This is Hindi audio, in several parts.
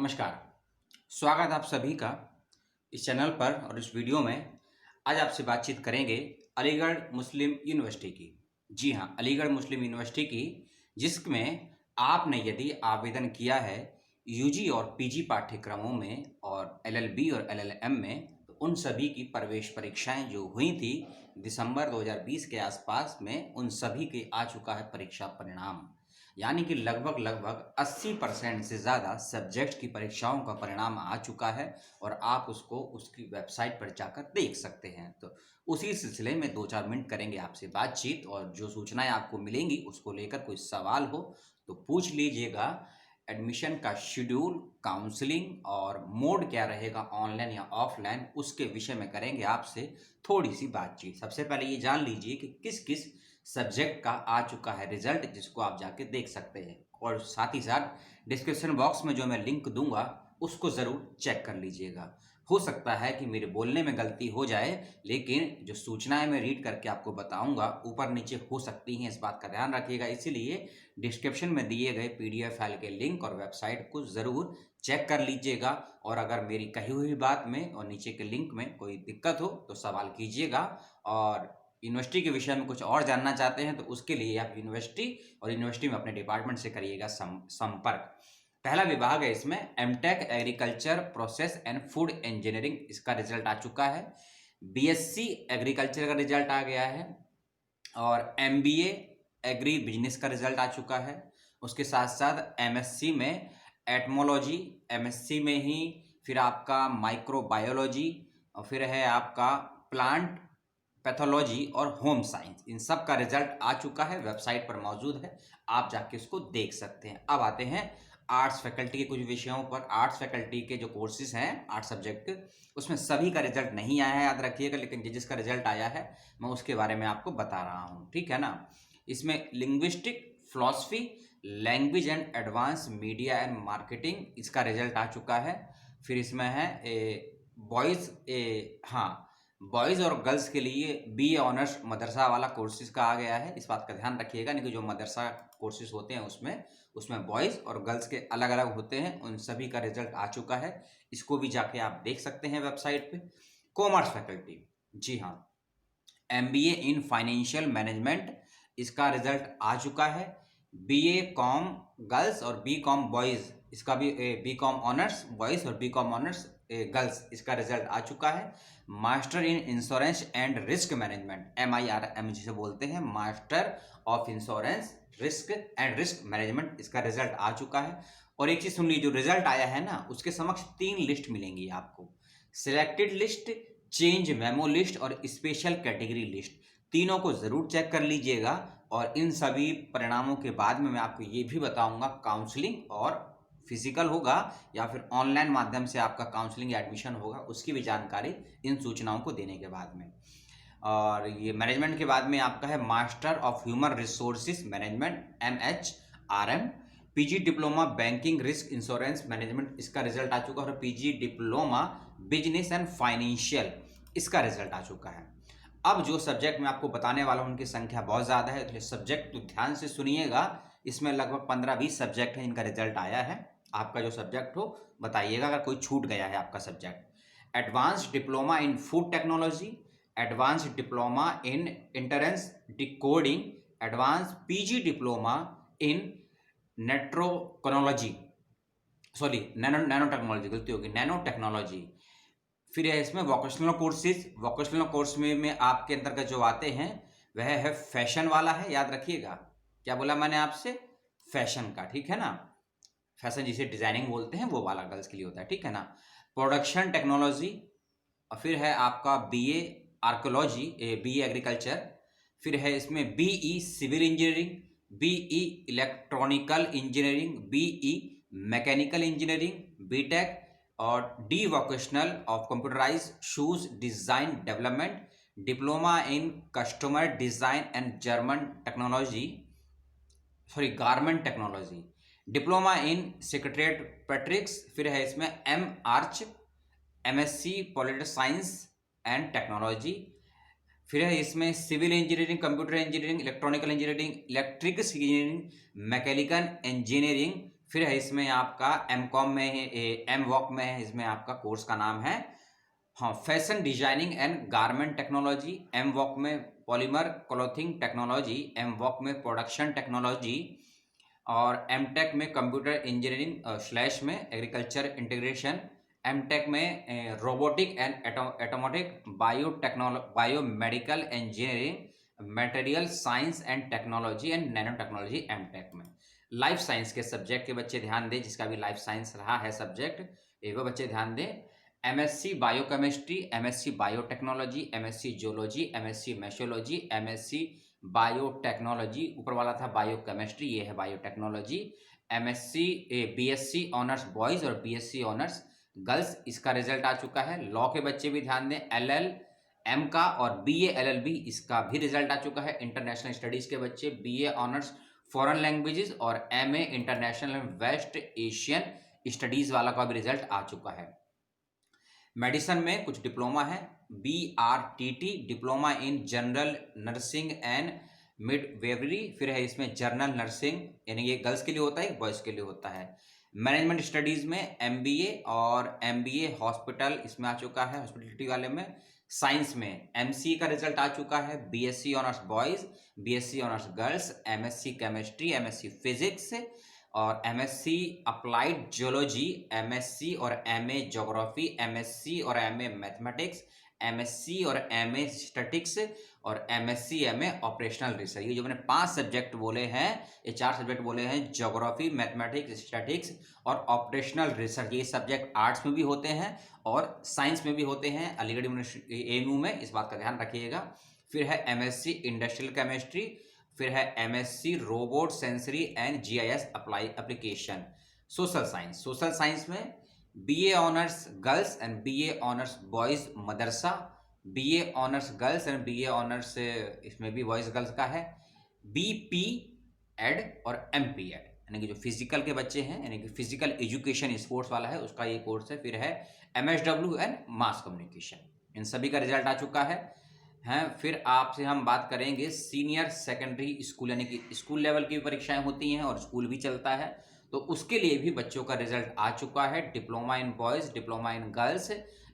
नमस्कार। स्वागत आप सभी का इस चैनल पर और इस वीडियो में। आज आपसे बातचीत करेंगे अलीगढ़ मुस्लिम यूनिवर्सिटी की। जी हाँ, अलीगढ़ मुस्लिम यूनिवर्सिटी की, जिसमें आपने यदि आवेदन किया है यूजी और पीजी पाठ्यक्रमों में और एलएलबी और एलएलएम में, तो उन सभी की प्रवेश परीक्षाएं जो हुई थी दिसंबर 2020 के आसपास में, उन सभी के आ चुका है परीक्षा परिणाम। यानी कि लगभग 80% से ज़्यादा सब्जेक्ट की परीक्षाओं का परिणाम आ चुका है और आप उसको उसकी वेबसाइट पर जाकर देख सकते हैं। तो उसी सिलसिले में 2-4 मिनट करेंगे आपसे बातचीत, और जो सूचनाएं आपको मिलेंगी उसको लेकर कोई सवाल हो तो पूछ लीजिएगा। एडमिशन का शेड्यूल, काउंसलिंग और मोड क्या रहेगा, ऑनलाइन या ऑफलाइन, उसके विषय में करेंगे आपसे थोड़ी सी बातचीत। सबसे पहले ये जान लीजिए कि किस किस सब्जेक्ट का आ चुका है रिजल्ट, जिसको आप जाके देख सकते हैं। और साथ ही साथ डिस्क्रिप्शन बॉक्स में जो मैं लिंक दूंगा उसको ज़रूर चेक कर लीजिएगा। हो सकता है कि मेरे बोलने में गलती हो जाए, लेकिन जो सूचनाएं मैं रीड करके आपको बताऊंगा ऊपर नीचे हो सकती हैं, इस बात का ध्यान रखिएगा। इसीलिए डिस्क्रिप्शन में दिए गए पीडीएफ फाइल के लिंक और वेबसाइट को ज़रूर चेक कर लीजिएगा। और अगर मेरी कही हुई बात में और नीचे के लिंक में कोई दिक्कत हो तो सवाल कीजिएगा। और यूनिवर्सिटी के विषय में कुछ और जानना चाहते हैं तो उसके लिए आप यूनिवर्सिटी में अपने डिपार्टमेंट से करिएगा संपर्क। पहला विभाग है इसमें MTech agriculture process and food engineering, इसका रिजल्ट आ चुका है। बीएससी एग्रीकल्चर का रिजल्ट आ गया है और एमबीए एग्री बिजनेस का रिजल्ट आ चुका है। उसके साथ साथ एमएससी में एटमोलॉजी, एमएससी में ही फिर आपका माइक्रोबायोलॉजी, और फिर है आपका प्लांट पैथोलॉजी और होम साइंस, इन सब का रिजल्ट आ चुका है, वेबसाइट पर मौजूद है, आप जाके उसको देख सकते हैं। अब आते हैं आर्ट्स फैकल्टी के कुछ विषयों पर। आर्ट्स फैकल्टी के जो कोर्सेज हैं आर्ट्स सब्जेक्ट, उसमें सभी का रिजल्ट नहीं आया है, याद रखिएगा, लेकिन जिसका रिजल्ट आया है मैं उसके बारे में आपको बता रहा हूँ, ठीक है ना। इसमें linguistic, philosophy, language and advance media and marketing, इसका रिजल्ट आ चुका है। फिर इसमें है बॉयज़ और गर्ल्स के लिए बीए ऑनर्स मदरसा वाला कोर्सेज का आ गया है। इस बात का ध्यान रखिएगा, नहीं कि जो मदरसा कोर्सेज होते हैं उसमें बॉयज़ और गर्ल्स के अलग अलग होते हैं, उन सभी का रिजल्ट आ चुका है। इसको भी जाके आप देख सकते हैं वेबसाइट पे। कॉमर्स फैकल्टी, जी हाँ, एमबीए इन फाइनेंशियल मैनेजमेंट, इसका रिजल्ट आ चुका है। बीए कॉम गर्ल्स और बी कॉम बॉयज़, इसका भी बी कॉम ऑनर्स बॉयज़ और बी कॉम ऑनर्स गर्ल्स, इसका रिजल्ट आ चुका है। Master in insurance and risk management, MIRM जिसे बोलते हैं, master of insurance risk and risk management, इसका रिजल्ट आ चुका है। और एक चीज़ सुन लीजिए, जो रिजल्ट आया है ना, उसके समक्ष 3 लिस्ट मिलेंगी आपको: selected list, change memo list और स्पेशल कैटेगरी लिस्ट। तीनों को ज़रूर चेक कर लीजिएगा। और इन सभी परिणामों के बाद में मैं आपको ये भी बताऊंगा काउंसलिंग और फिजिकल होगा या फिर ऑनलाइन माध्यम से आपका काउंसलिंग या एडमिशन होगा, उसकी भी जानकारी इन सूचनाओं को देने के बाद में। और ये मैनेजमेंट के बाद में आपका है master of human resources management, MHRM, PG diploma banking risk insurance management, इसका रिजल्ट आ चुका है। और PG diploma business and financial, इसका रिजल्ट आ चुका है। अब जो सब्जेक्ट मैं आपको बताने वाला हूँ उनकी संख्या बहुत ज़्यादा है, तो ये सब्जेक्ट तो ध्यान से सुनिएगा। इसमें लगभग 15-20 सब्जेक्ट हैं, इनका रिजल्ट आया है। आपका जो सब्जेक्ट हो बताइएगा अगर कोई छूट गया है आपका subject. Advanced diploma in food technology, advanced diploma in interiors decoding, advance PG diploma in nanotechnology, nano technology, गलती होगी, नैनो टेक्नोलॉजी। फिर है इसमें वोकेशनल कोर्सेज। वोकेशनल कोर्स में आपके अंतर्गत जो आते हैं वह है फैशन वाला है, याद रखिएगा। क्या बोला मैंने आपसे? फैशन का, ठीक है ना। फैशन जिसे डिजाइनिंग बोलते हैं वो वाला गर्ल्स के लिए होता है, ठीक है ना। प्रोडक्शन टेक्नोलॉजी, और फिर है आपका बीए आर्कोलॉजी, बीए एग्रीकल्चर। फिर है इसमें BE civil engineering, BE electronical engineering, BE mechanical engineering, BTech, और D vocational of computerise shoes design development, diploma in customer design and garment technology, diploma in secretariat practice. फिर है इसमें MArch, MSc political science and technology. फिर है इसमें civil engineering, computer engineering, electronical engineering, electrics engineering, mechanical engineering. फिर है इसमें आपका एमकॉम में है, एम वॉक में है, इसमें आपका कोर्स का नाम है हाँ fashion designing and garment technology. M Voc में polymer clothing technology, M Voc में प्रोडक्शन टेक्नोलॉजी, और एम टेक में कंप्यूटर इंजीनियरिंग स्लैश में एग्रीकल्चर इंटीग्रेशन, एम टेक में robotic and automatic biomedical engineering, material science and technology and nano technology M Tech में। लाइफ साइंस के सब्जेक्ट के बच्चे ध्यान दें, जिसका भी लाइफ साइंस रहा है सब्जेक्ट वो बच्चे ध्यान दें। MSc biochemistry, MSc biotechnology, MSc geology, MSc museology, MSc biotechnology, ऊपर वाला था बायोकेमिस्ट्री, ये है biotechnology. MSc BSc honours boys और बीएससी ऑनर्स गर्ल्स, इसका रिजल्ट आ चुका है। लॉ के बच्चे भी ध्यान दें, एलएलएम का और बीए एलएलबी इसका भी रिजल्ट आ चुका है। इंटरनेशनल स्टडीज़ के बच्चे बीए ऑनर्स फॉरेन लैंग्वेजेस और MA international west Asian studies वाला का भी रिजल्ट आ चुका है। मेडिसिन में कुछ डिप्लोमा है, BRTT diploma in general nursing and midwifery, फिर है इसमें जर्नल नर्सिंग, यानी ये गर्ल्स के लिए होता है, बॉयज़ के लिए होता है। मैनेजमेंट स्टडीज़ में MBA और MBA हॉस्पिटल इसमें आ चुका है, हॉस्पिटलिटी वाले में। साइंस में MCA का रिजल्ट आ चुका है, BSc honours boys, BSc honours girls, MSc chemistry, MSc physics और MSc अप्लाइड जियोलॉजी, MSc और MA ज्योग्राफी, MSc और MA मैथमेटिक्स, MSc और MA स्टैटिक्स और MSc MA ऑपरेशनल रिसर्च। ये जो मैंने 5 सब्जेक्ट बोले हैं, ये 4 सब्जेक्ट बोले हैं, ज्योग्राफी, मैथमेटिक्स, स्टैटिक्स और ऑपरेशनल रिसर्च। ये सब्जेक्ट आर्ट्स में भी होते हैं और साइंस में भी होते हैं अलीगढ़ यूनिवर्सिटी ANU में, इस बात का ध्यान रखिएगा। फिर है MSc इंडस्ट्रियल केमिस्ट्री, फिर है MSc robot sensory and GIS apply application. Social science, social science में BA honours girls and BA honours boys Madrasa, BA honours girls and BA honours इसमें भी बॉयज़ गर्ल्स का है। BP एड और MP एड, यानी कि जो फिजिकल के बच्चे हैं, यानी कि फिजिकल एजुकेशन स्पोर्ट्स वाला है, उसका ये कोर्स है। फिर है MSW एंड मास कम्युनिकेशन, इन सभी का रिजल्ट आ चुका है। फिर आपसे हम बात करेंगे सीनियर सेकेंडरी स्कूल, यानी कि स्कूल लेवल की भी परीक्षाएं होती हैं और स्कूल भी चलता है, तो उसके लिए भी बच्चों का रिजल्ट आ चुका है। Diploma in boys, diploma in girls,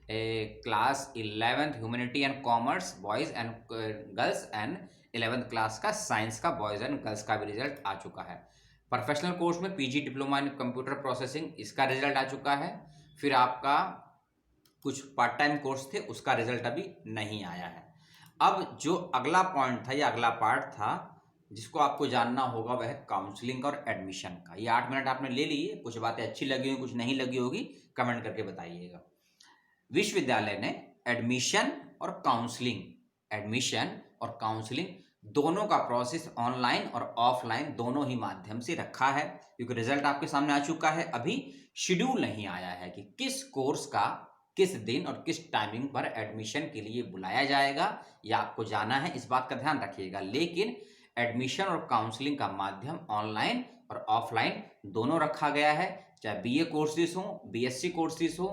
class 11th humanity and commerce boys and girls and 11th class का साइंस का बॉयज़ एंड गर्ल्स का भी रिजल्ट आ चुका है। प्रोफेशनल कोर्स में PG diploma in computer processing, इसका रिजल्ट आ चुका है। फिर आपका कुछ पार्ट टाइम कोर्स थे, उसका रिजल्ट अभी नहीं आया है। अब जो अगला पॉइंट था या अगला पार्ट था जिसको आपको जानना होगा, वह है काउंसलिंग और एडमिशन का। ये 8 मिनट आपने ले लिए, कुछ बातें अच्छी लगी होगी, कुछ नहीं लगी होगी, कमेंट करके बताइएगा। विश्वविद्यालय ने एडमिशन और काउंसलिंग दोनों का प्रोसेस ऑनलाइन और ऑफलाइन दोनों ही माध्यम से रखा है, क्योंकि रिजल्ट आपके सामने आ चुका है। अभी शेड्यूल नहीं आया है कि किस कोर्स का किस दिन और किस टाइमिंग पर एडमिशन के लिए बुलाया जाएगा या आपको जाना है, इस बात का ध्यान रखिएगा। लेकिन एडमिशन और काउंसलिंग का माध्यम ऑनलाइन और ऑफलाइन दोनों रखा गया है, चाहे BA कोर्सेज हो, BSc कोर्सेज हो,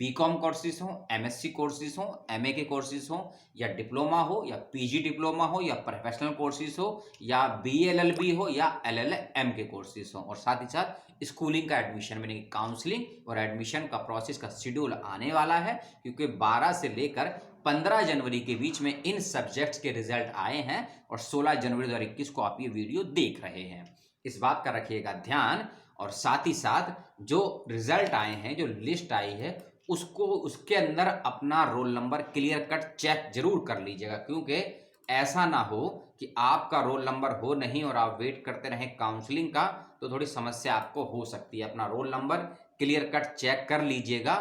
BCom कोर्सेज हो, MSc कोर्सेज हो, MA के कोर्सेज हो, या डिप्लोमा हो या PG डिप्लोमा हो या प्रोफेशनल कोर्सेज हो या BLLB हो या LLM के कोर्सेज हो। और साथ ही साथ स्कूलिंग का एडमिशन, यानी काउंसलिंग और एडमिशन का प्रोसेस का शेड्यूल आने वाला है, क्योंकि 12 से लेकर 15 जनवरी के बीच में इन सब्जेक्ट्स के रिजल्ट आए हैं और 16 जनवरी 2021 को आप ये वीडियो देख रहे हैं, इस बात का रखिएगा ध्यान। और साथ ही साथ जो रिजल्ट आए हैं, जो लिस्ट आई है, उसको उसके अंदर अपना roll number clear cut check जरूर कर लीजिएगा, क्योंकि ऐसा ना हो कि आपका रोल नंबर हो नहीं और आप वेट करते रहें काउंसलिंग का, तो थोड़ी समस्या आपको हो सकती है। अपना roll number clear cut check कर लीजिएगा।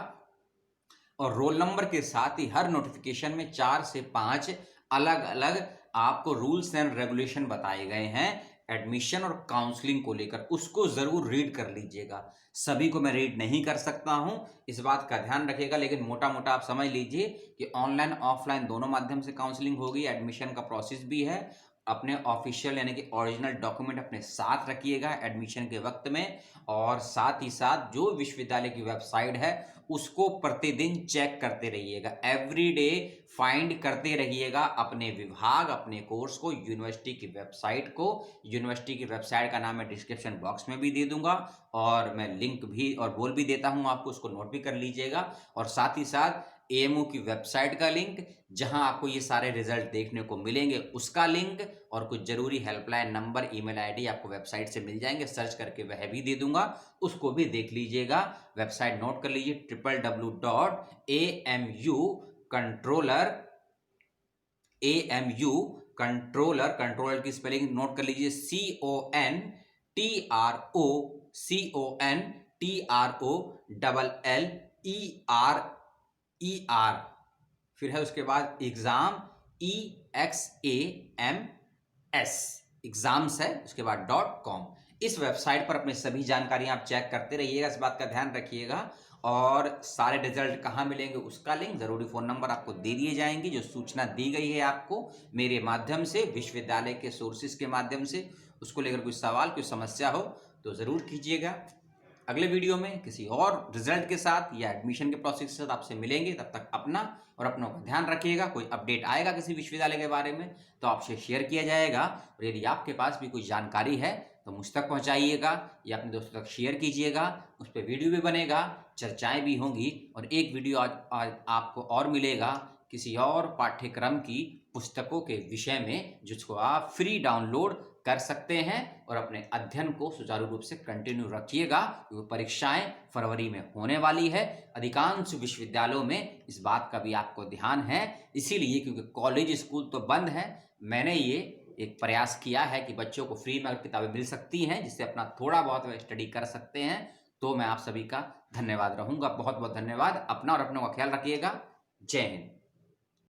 और रोल नंबर के साथ ही हर नोटिफिकेशन में 4 से 5 अलग अलग आपको रूल्स एंड रेगुलेशन बताए गए हैं एडमिशन और काउंसलिंग को लेकर, उसको जरूर रीड कर लीजिएगा। सभी को मैं रीड नहीं कर सकता हूं, इस बात का ध्यान रखिएगा, लेकिन मोटा मोटा आप समझ लीजिए कि ऑनलाइन ऑफलाइन दोनों माध्यम से काउंसलिंग होगी, एडमिशन का प्रोसेस भी है अपने ऑफिशियल यानी कि ओरिजिनल डॉक्यूमेंट अपने साथ रखिएगा एडमिशन के वक्त में, और साथ ही साथ जो विश्वविद्यालय की वेबसाइट है उसको प्रतिदिन चेक करते रहिएगा, एवरीडे फाइंड करते रहिएगा अपने विभाग, अपने कोर्स को, यूनिवर्सिटी की वेबसाइट को। यूनिवर्सिटी की वेबसाइट का नाम मैं डिस्क्रिप्शन बॉक्स में भी दे दूंगा, और मैं लिंक भी और बोल भी देता हूं आपको, उसको नोट भी कर लीजिएगा। और साथ ही साथ एएमयू की वेबसाइट का लिंक, जहां आपको ये सारे रिजल्ट देखने को मिलेंगे, उसका लिंक, और कुछ जरूरी हेल्पलाइन नंबर, ईमेल आईडी आपको वेबसाइट से मिल जाएंगे, सर्च करके वह भी दे दूंगा, उसको भी देख लीजिएगा। वेबसाइट नोट कर लीजिए www.amu कंट्रोलर, कंट्रोलर की स्पेलिंग नोट कर लीजिए CONTROLLER, फिर है उसके बाद एग्जाम EXAMS, एग्जाम्स है, उसके बाद .com। इस वेबसाइट पर अपने सभी जानकारियां आप चेक करते रहिएगा, इस बात का ध्यान रखिएगा। और सारे रिजल्ट कहाँ मिलेंगे उसका लिंक, जरूरी फोन नंबर आपको दे दिए जाएंगे, जो सूचना दी गई है आपको मेरे माध्यम से, विश्वविद्यालय के सोर्सेज के माध्यम से। उसको लेकर कोई सवाल, कोई समस्या हो तो जरूर कीजिएगा। अगले वीडियो में किसी और रिजल्ट के साथ या एडमिशन के प्रोसेस के साथ आपसे मिलेंगे। तब तक अपना और अपनों का ध्यान रखिएगा। कोई अपडेट आएगा किसी विश्वविद्यालय के बारे में तो आपसे शेयर किया जाएगा, और यदि आपके पास भी कोई जानकारी है तो मुझ तक पहुंचाइएगा या अपने दोस्तों तक शेयर कीजिएगा। उस पर वीडियो भी बनेगा, चर्चाएं भी होंगी, और एक वीडियो आज आपको और मिलेगा किसी और पाठ्यक्रम की पुस्तकों के विषय में, जिसको आप फ्री डाउनलोड कर सकते हैं, और अपने अध्ययन को सुचारू रूप से कंटिन्यू रखिएगा, क्योंकि परीक्षाएं फरवरी में होने वाली है। अधिकांश विश्वविद्यालयों में इस बात का भी आपको ध्यान है, इसीलिए क्योंकि कॉलेज स्कूल तो बंद है, मैंने ये एक प्रयास किया है कि बच्चों को फ्री में किताबें मिल सकती हैं, जिससे अपना थोड़ा बहुत वह स्टडी कर सकते हैं। तो मैं आप सभी का धन्यवाद रहूंगा। बहुत बहुत धन्यवाद। अपना और अपनों का ख्याल रखिएगा। जय हिंद।